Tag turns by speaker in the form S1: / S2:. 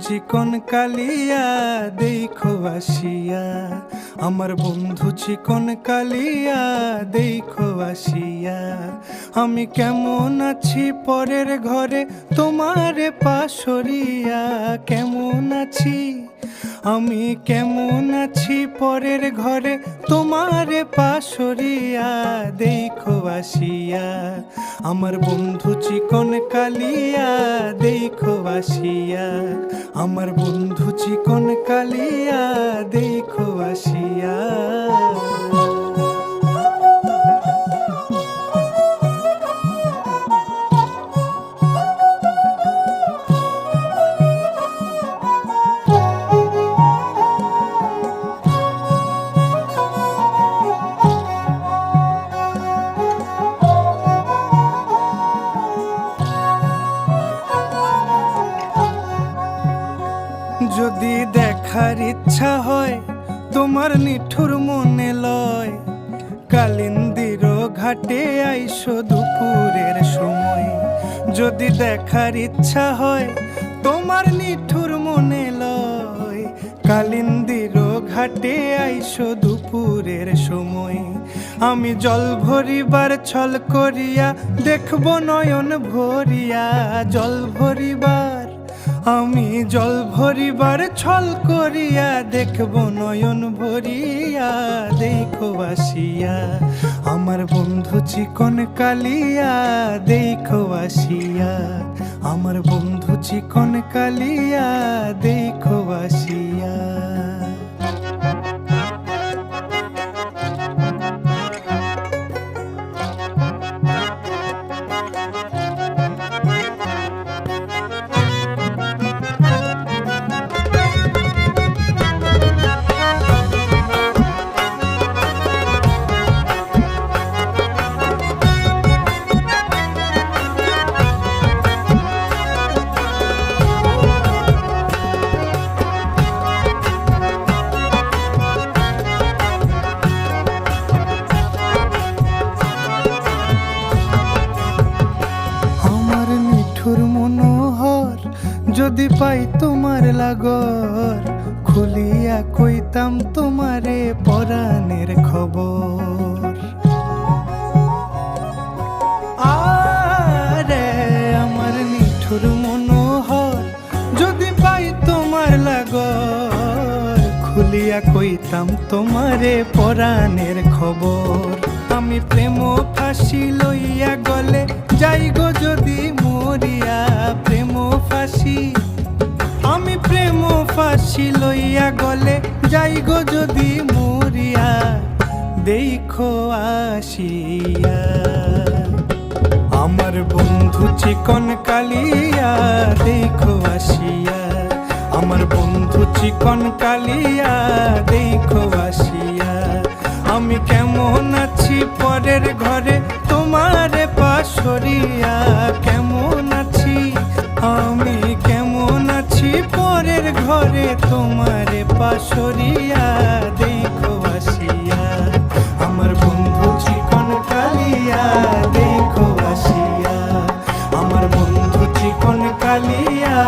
S1: চিকন কালিয়া দেখো আসিয়া, আমার বন্ধু চিকন কালিয়া দেখো আসিয়া। আমি কেমন আছি পরের ঘরে তোমারে পাশরিয়া, কেমন আছি আমি কেমন আছি পরের ঘরে তোমারে পাশরিয়া দেখো আসিয়া। আমার বন্ধু চিকন কালিয়া দেখো আসিয়া, আমার বন্ধু চিকন কালিয়া দেখো আসিয়া। যদি দেখার ইচ্ছা হয় তোমার নিঠুর মনে লয়, কালিন্দির ঘাটে আইসো দুপুরের সময়। যদি দেখার ইচ্ছা হয় তোমার নিঠুর মনে লয়, কালিন্দির ঘাটে আইসো দুপুরের সময়। আমি জল ভরিবার ছল করিয়া দেখব নয়ন ভরিয়া, জল ভরিবার আমি জল ভরিবার ছল করিয়া দেখব নয়ন ভরিয়া দেখো আসিয়া। আমার বন্ধু চিকন কালিয়া দেখো আসিয়া, আমার বন্ধু চিকন কালিয়া দেখো আসিয়া। মনোহর যদি পাই তোমার লাগর, খুলিয়া কইতাম তোমারে পরাণের খবর। আরে আমার নিঠুর মনোহর যদি পাই তোমার লাগর, খুলিয়া কইতাম তোমারে পরাণের খবর। আমি প্রেম ফাঁসি লইয়া গলে যাই গো যদি মরিয়া, প্রেম ফাঁসি আমি প্রেম ফাঁসি লইয়া গলে যাই গো যদি মরিয়া দেখো আসিয়া। আমার বন্ধু চিকন কালিয়া দেখো আসিয়া, আমার বন্ধু চিকন কালিয়া দেখো আসিয়া। আমি কেমন আছি পরের ঘরে তোমারে পাশরিয়া, কেমন আছি আমি কেমন আছি পরের ঘরে তোমারে পাশরিয়া দেখো আসিয়া। আমার বন্ধু চিকন কালিয়া দেখো আসিয়া, আমার বন্ধু চিকন কালিয়া।